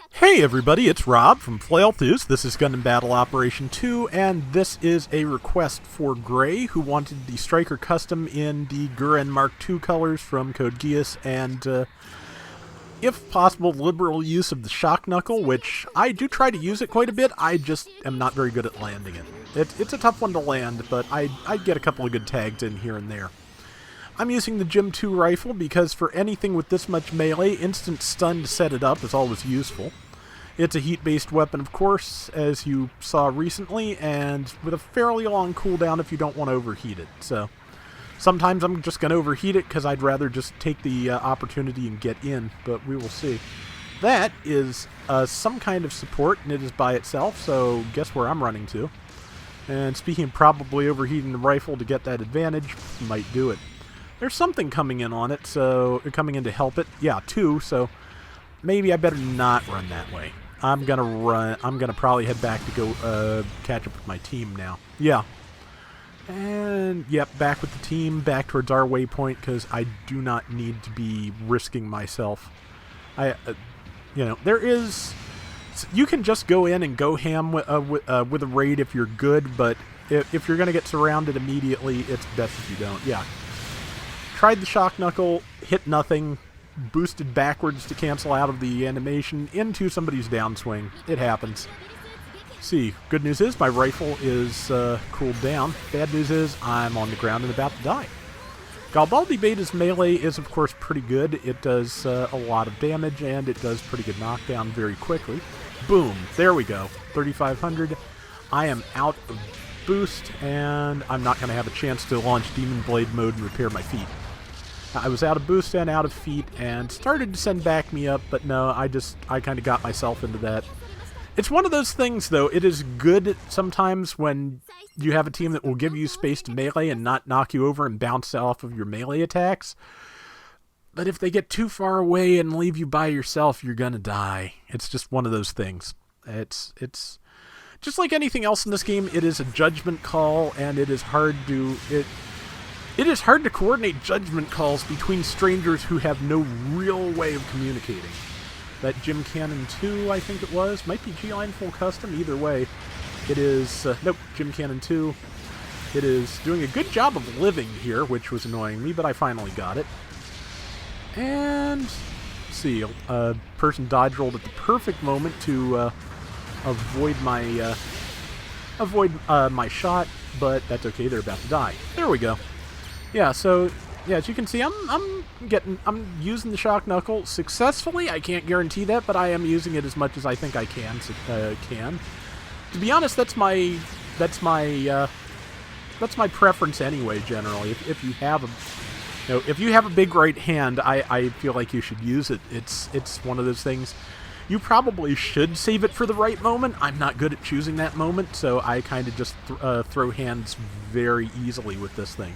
Hey everybody, it's Rob from Flailthroughs. This is Gundam Battle Operation 2, and this is a request for Gray, who wanted the Striker Custom in the Guren Mark II colors from Code Geass, and if possible, liberal use of the Shock Knuckle, which I do try to use it quite a bit. I just am not very good at landing it. It's a tough one to land, but I get a couple of good tags in here and there. I'm using the RGM-2 rifle because for anything with this much melee, instant stun to set it up is always useful. It's a heat-based weapon, of course, as you saw recently, and with a fairly long cooldown if you don't want to overheat it. So sometimes I'm just going to overheat it because I'd rather just take the opportunity and get in, but we will see. That is some kind of support, and it is by itself, so guess where I'm running to. And speaking of probably overheating the rifle to get that advantage, might do it. There's something coming in on it, so coming in to help it. Yeah, two, so maybe I better not run that way. I'm gonna probably head back to go catch up with my team now. Yeah. And yep, back with the team, back towards our waypoint, because I do not need to be risking myself. You can just go in and go ham with a raid if you're good, but if you're gonna get surrounded immediately, it's best if you don't. Yeah. Tried the Shock Knuckle, hit nothing, boosted backwards to cancel out of the animation into somebody's downswing. It happens. See, good news is my rifle is cooled down. Bad news is I'm on the ground and about to die. Galbaldi Beta's melee is, of course, pretty good. It does a lot of damage, and it does pretty good knockdown very quickly. Boom. There we go. 3,500. I am out of boost, and I'm not going to have a chance to launch Demon Blade mode and repair my feet. I was out of boost and out of feet and started to send back me up, but no, I kind of got myself into that. It's one of those things, though. It is good sometimes when you have a team that will give you space to melee and not knock you over and bounce off of your melee attacks. But if they get too far away and leave you by yourself, you're gonna die. It's just one of those things. It's just like anything else in this game. It is a judgment call, and it is hard to It is hard to coordinate judgment calls between strangers who have no real way of communicating. That Gym Cannon 2, I think it was, might be G-Line Full Custom, either way. It is, nope, Gym Cannon 2. It is doing a good job of living here, which was annoying me, but I finally got it. And, let's see, a person dodge rolled at the perfect moment to avoid my shot, but that's okay, they're about to die. There we go. Yeah, so yeah, as you can see, I'm using the Shock Knuckle successfully. I can't guarantee that, but I am using it as much as I think I can. To be honest, that's my preference anyway. Generally, if you have a big right hand, I feel like you should use it. It's one of those things. You probably should save it for the right moment. I'm not good at choosing that moment, so I kind of just throw hands very easily with this thing.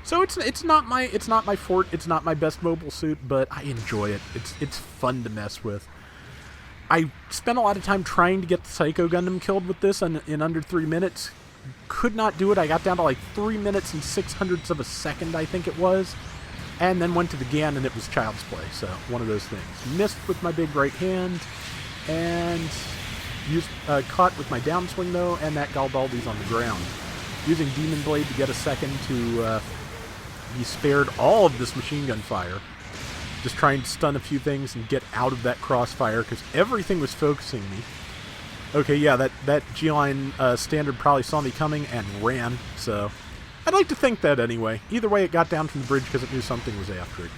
So it's not my fort. It's not my best mobile suit, but I enjoy it. It's fun to mess with. I spent a lot of time trying to get the Psycho Gundam killed with this in under 3 minutes. Could not do it. I got down to like 3 minutes and 0.06 of a second, I think it was, and then went to the GAN and it was child's play. So one of those things. Missed with my big right hand, and caught with my downswing though, and that Galbaldi's on the ground. Using Demon Blade to get a second to be spared all of this machine gun fire. Just trying to stun a few things and get out of that crossfire because everything was focusing me. Okay, yeah, that G-Line standard probably saw me coming and ran, so I'd like to think that anyway. Either way, it got down from the bridge because it knew something was after it.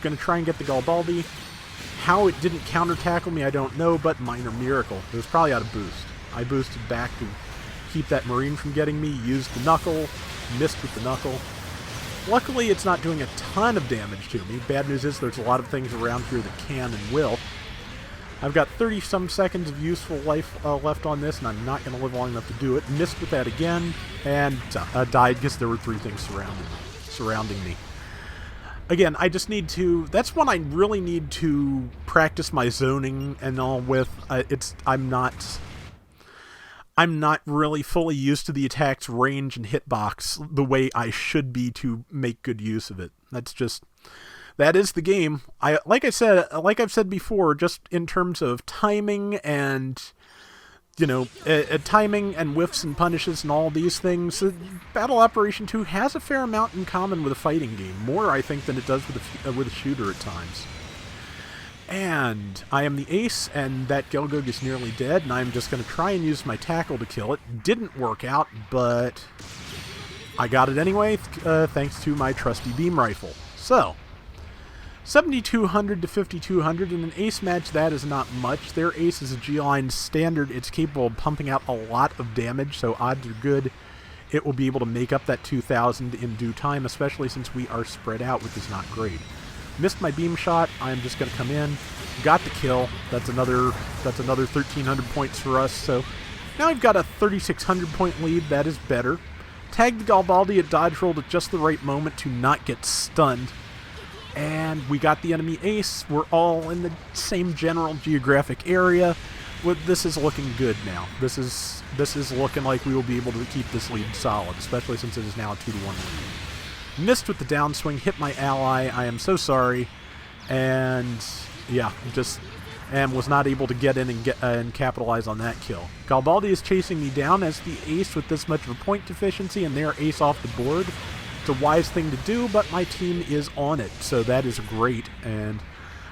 Gonna try and get the Galbaldi. How it didn't counter-tackle me, I don't know, but minor miracle. It was probably out of boost. I boosted back to keep that Marine from getting me, used the knuckle, missed with the knuckle. Luckily, it's not doing a ton of damage to me. Bad news is there's a lot of things around here that can and will. I've got 30-some seconds of useful life left on this, and I'm not going to live long enough to do it. Missed with that again, and died because there were 3 things surrounding me. Again, I just need to... That's one I really need to practice my zoning and all with. I'm not really fully used to the attack's range and hitbox the way I should be to make good use of it. That's just that is the game. Like I've said before, just in terms of timing and timing and whiffs and punishes and all these things, Battle Operation 2 has a fair amount in common with a fighting game. More, I think, than it does with a shooter at times. And I am the ace, and that Gelgoog is nearly dead, and I'm just going to try and use my tackle to kill it. Didn't work out, but I got it anyway, thanks to my trusty beam rifle. So, 7,200 to 5,200. In an ace match, that is not much. Their ace is a G-line standard. It's capable of pumping out a lot of damage, so odds are good it will be able to make up that 2,000 in due time, especially since we are spread out, which is not great. Missed my beam shot. I'm just going to come in. Got the kill. That's another 1,300 points for us. So now I've got a 3,600 point lead. That is better. Tagged the Garibaldi at dodge rolled at just the right moment to not get stunned. And we got the enemy ace. We're all in the same general geographic area. This is looking good now. This is looking like we will be able to keep this lead solid, especially since it is now a 2-1 lead. Missed with the downswing, hit my ally. I am so sorry. And yeah, and was not able to get in and capitalize on that kill. Garibaldi is chasing me down as the ace with this much of a point deficiency, and they're ace off the board. It's a wise thing to do, but my team is on it, so that is great. And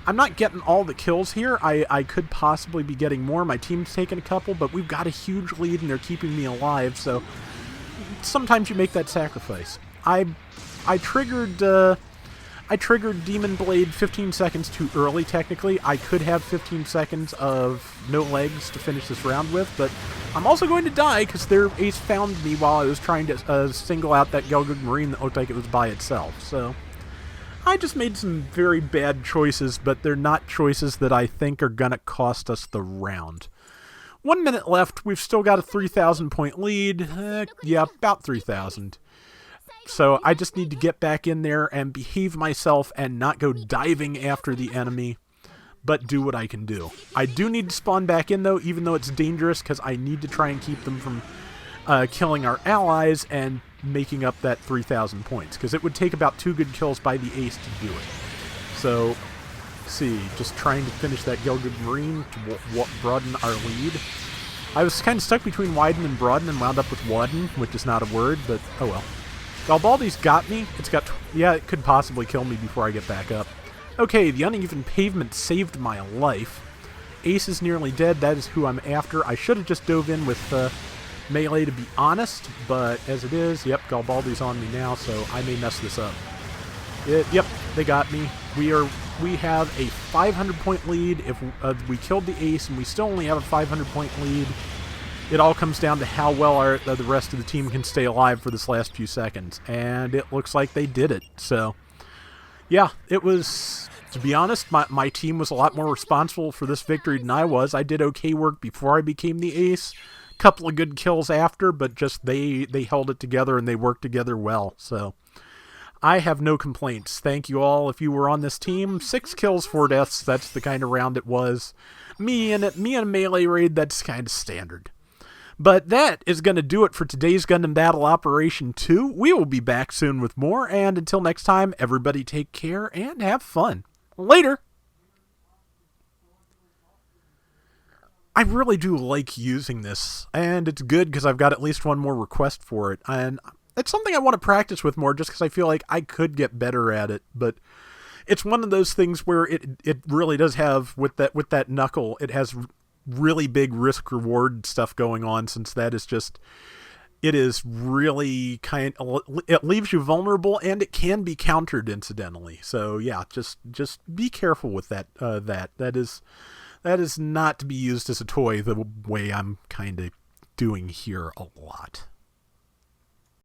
I'm not getting all the kills here. I could possibly be getting more. My team's taking a couple, but we've got a huge lead, and they're keeping me alive, so sometimes you make that sacrifice. I triggered Demon Blade 15 seconds too early, technically. I could have 15 seconds of no legs to finish this round with, but I'm also going to die because their ace found me while I was trying to single out that Gelgoog Marine that looked like it was by itself. So I just made some very bad choices, but they're not choices that I think are going to cost us the round. 1 minute left. We've still got a 3,000 point lead. Yeah, about 3,000. So I just need to get back in there and behave myself and not go diving after the enemy, but do what I can do. I do need to spawn back in, though, even though it's dangerous, because I need to try and keep them from killing our allies and making up that 3,000 points, because it would take about 2 good kills by the ace to do it. So, let's see, just trying to finish that Gelgoog Marine to broaden our lead. I was kind of stuck between widen and broaden and wound up with wadden, which is not a word, but oh well. Garibaldi's got me. It could possibly kill me before I get back up. Okay, the uneven pavement saved my life. Ace is nearly dead. That is who I'm after. I should have just dove in with melee, to be honest, but as it is, yep, Garibaldi's on me now, so I may mess this up. Yep, they got me. We have a 500 point lead. If we killed the ace and we still only have a 500 point lead, it all comes down to how well the rest of the team can stay alive for this last few seconds. And it looks like they did it. So, yeah, it was, to be honest, my team was a lot more responsible for this victory than I was. I did okay work before I became the ace. Couple of good kills after, but just they held it together and they worked together well. So, I have no complaints. Thank you all if you were on this team. 6 kills, 4 deaths. That's the kind of round it was. Me and a melee raid, that's kind of standard. But that is going to do it for today's Gundam Battle Operation 2. We will be back soon with more, and until next time, everybody take care and have fun. Later! I really do like using this, and it's good because I've got at least one more request for it, and it's something I want to practice with more just because I feel like I could get better at it, but it's one of those things where it really does have, with that knuckle, it has really big risk-reward stuff going on, since that is just, it is really it leaves you vulnerable, and it can be countered incidentally. So yeah, just be careful with that. That is not to be used as a toy the way I'm kind of doing here a lot.